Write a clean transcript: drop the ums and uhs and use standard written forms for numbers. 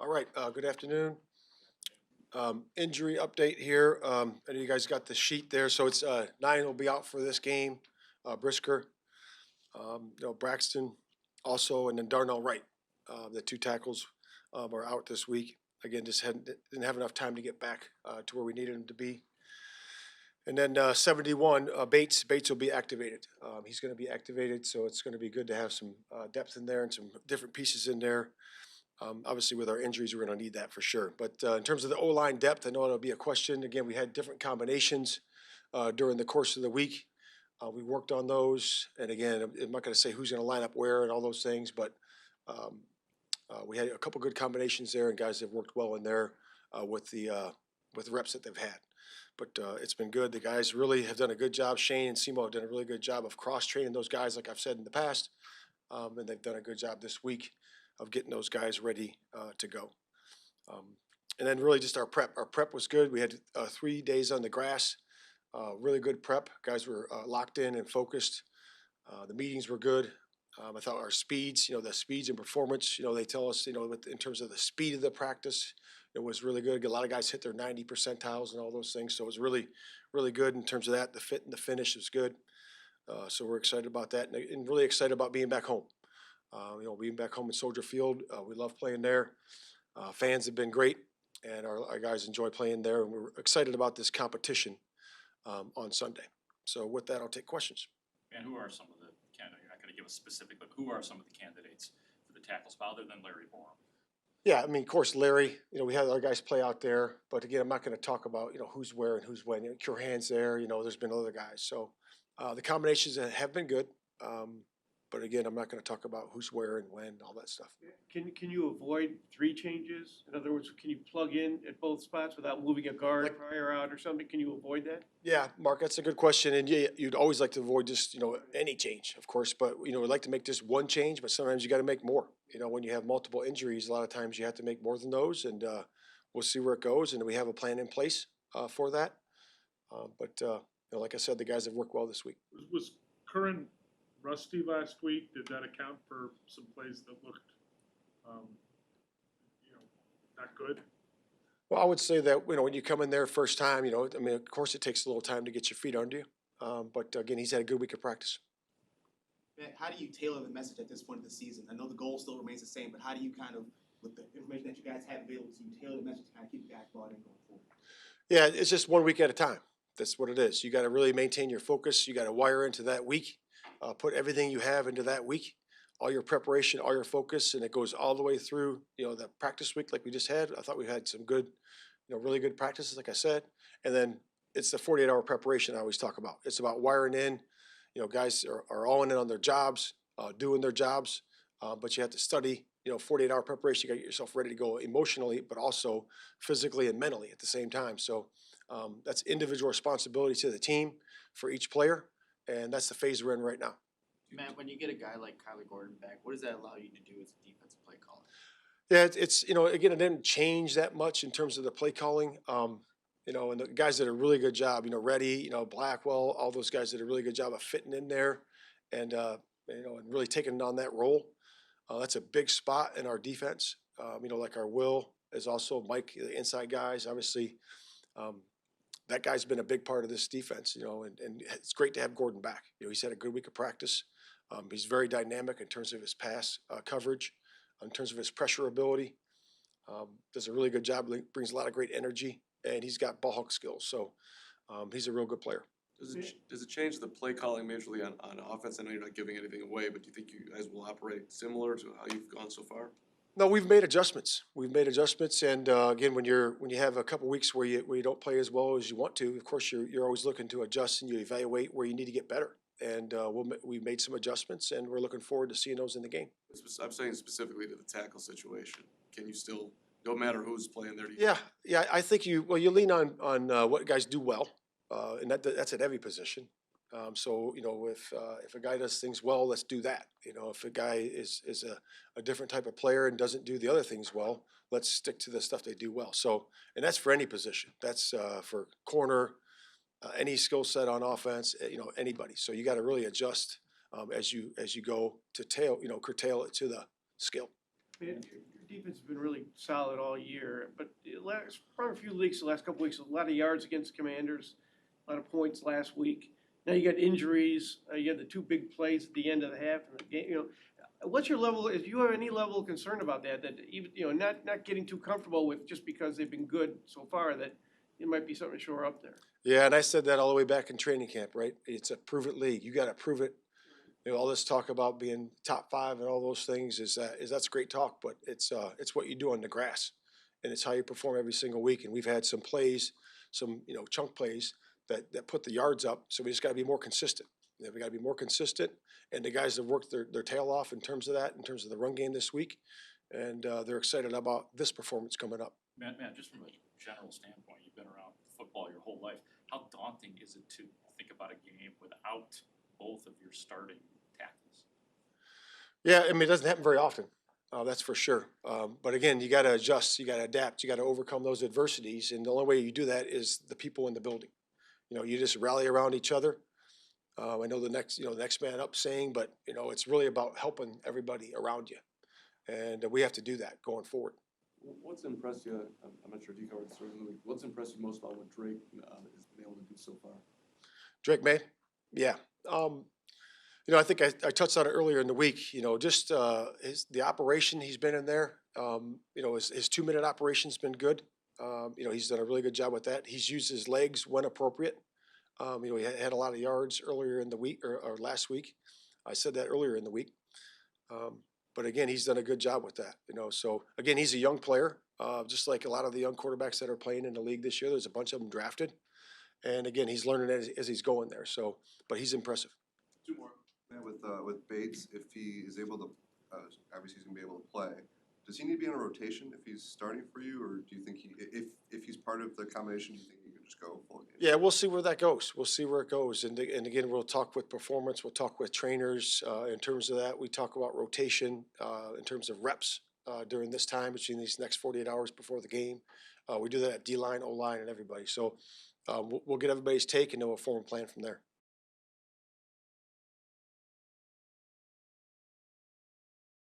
All right, good afternoon. Injury update here. I know you guys got the sheet there. So it's 9 will be out for this game. Brisker, Braxton also, and then Darnell Wright. The two tackles are out this week. Again, just didn't have enough time to get back to where we needed him to be. And then 71, Bates will be activated. He's going to be activated, so it's going to be good to have some depth in there and some different pieces in there. Obviously, with our injuries, we're going to need that for sure. But in terms of the O-line depth, I know it'll be a question. Again, we had different combinations during the course of the week. We worked on those. And again, I'm not going to say who's going to line up where and all those things, but we had a couple good combinations there, and guys have worked well in there with the reps that they've had. But it's been good. The guys really have done a good job. Shane and Simo have done a really good job of cross-training those guys, like I've said in the past. And they've done a good job this week of getting those guys ready to go. And then really just our prep. Our prep was good. We had 3 days on the grass, really good prep. Guys were locked in and focused. The meetings were good. I thought our speeds, the speeds and performance, they tell us, in terms of the speed of the practice, it was really good. A lot of guys hit their 90 percentiles and all those things. So it was really, really good in terms of that. The fit and the finish was good. So we're excited about that and really excited about being back home. Being back home in Soldier Field, we love playing there. Fans have been great, and our guys enjoy playing there. And we're excited about this competition on Sunday. So with that, I'll take questions. And who are some of the candidates? You're not going to give us specific, but who are some of the candidates for the tackle spot other than Larry Borum? Yeah, of course, Larry. We had our guys play out there, but again, I'm not going to talk about who's where and who's when. Curhan's there. There's been other guys. So the combinations have been good. But again, I'm not going to talk about who's where and when, all that stuff. Can you avoid 3 changes? In other words, can you plug in at both spots without moving a guard prior out or something? Can you avoid that? Yeah, Mark, that's a good question. And yeah, you'd always like to avoid just, any change, of course. But, we'd like to make just one change, but sometimes you got to make more. When you have multiple injuries, a lot of times you have to make more than those. And we'll see where it goes. And we have a plan in place for that. But like I said, the guys have worked well this week. Was Curran rusty last week? Did that account for some plays that looked, not good? Well, I would say that, when you come in there first time, of course it takes a little time to get your feet under you. But again, he's had a good week of practice. Matt, how do you tailor the message at this point of the season? I know the goal still remains the same, but how do you kind of, with the information that you guys have available to you, tailor the message to kind of keep the guys brought in going forward? Yeah, it's just 1 week at a time. That's what it is. You got to really maintain your focus. You got to wire into that week. Put everything you have into that week, all your preparation, all your focus, and it goes all the way through, the practice week like we just had. I thought we had some good, really good practices, like I said. And then it's the 48-hour preparation I always talk about. It's about wiring in. Guys are all in on their jobs, doing their jobs, but you have to study, 48-hour preparation. You got to get yourself ready to go emotionally, but also physically and mentally at the same time. So that's individual responsibility to the team for each player. And that's the phase we're in right now. Matt, when you get a guy like Kyler Gordon back, what does that allow you to do as a defensive play caller? Yeah, it's again, it didn't change that much in terms of the play calling. And the guys did a really good job. Reddy, Blackwell, all those guys did a really good job of fitting in there, and and really taking on that role. That's a big spot in our defense. Like our Will is also Mike, the inside guys, obviously. That guy's been a big part of this defense, and it's great to have Gordon back. He's had a good week of practice. He's very dynamic in terms of his pass coverage, in terms of his pressure ability. Does a really good job, brings a lot of great energy, and he's got ball hawk skills. So he's a real good player. Does it change the play calling majorly on offense? I know you're not giving anything away, but do you think you guys will operate similar to how you've gone so far? No, we've made adjustments. And again, when you have a couple weeks where you don't play as well as you want to, of course you're always looking to adjust and you evaluate where you need to get better. And we've made some adjustments, and we're looking forward to seeing those in the game. I'm saying specifically to the tackle situation. Can you still, no matter who's playing there? Yeah. I think you lean on what guys do well, and that's at every position. So if a guy does things well, let's do that. If a guy is a different type of player and doesn't do the other things well, let's stick to the stuff they do well. So, and that's for any position. That's for corner, any skill set on offense. Anybody. So you got to really adjust as you go to curtail it to the skill. defense has been really solid all year, but probably a few leaks the last couple weeks, a lot of yards against Commanders, a lot of points last week. Now you got injuries, you had the two big plays at the end of the half and the game, what's your level, if you have any level of concern about that even, not getting too comfortable with just because they've been good so far, that it might be something to shore up there? Yeah, and I said that all the way back in training camp, right? It's a prove it league. You got to prove it. All this talk about being top 5 and all those things is that's great talk, but it's what you do on the grass, and it's how you perform every single week. And we've had some plays, some chunk plays that put the yards up. So we just got to be more consistent. We got to be more consistent, and the guys have worked their tail off in terms of that, in terms of the run game this week, and they're excited about this performance coming up. Matt, just from a general standpoint, you've been around football your whole life. How daunting is it to think about a game without both of your starting tackles? Yeah, I mean, it doesn't happen very often. That's for sure. But again, you got to adjust, you got to adapt, you got to overcome those adversities, and the only way you do that is the people in the building. You just rally around each other. I know the next man up saying, but it's really about helping everybody around you, and we have to do that going forward. What's impressed you, I'm not sure if you covered this earlier, what's impressed you most about what Drake has been able to do so far? Drake May, yeah. I think I touched on it earlier in the week. Just the operation he's been in there. His 2-minute operation's been good. He's done a really good job with that. He's used his legs when appropriate. He had a lot of yards earlier in the week or last week. I said that earlier in the week. But again, he's done a good job with that. So again, he's a young player, just like a lot of the young quarterbacks that are playing in the league this year. There's a bunch of them drafted, and again, he's learning as he's going there. So, but he's impressive. 2 more. With Bates, if he is able to, obviously he's gonna be able to play. Does he need to be in a rotation if he's starting for you, or do you think if he's part of the combination, do you think he could just go full game? Yeah, we'll see where that goes. We'll see where it goes, and again, we'll talk with performance. We'll talk with trainers in terms of that. We talk about rotation in terms of reps during this time between these next 48 hours before the game. We do that at D-line, O-line, and everybody. So we'll get everybody's take, and then we'll form a plan from there.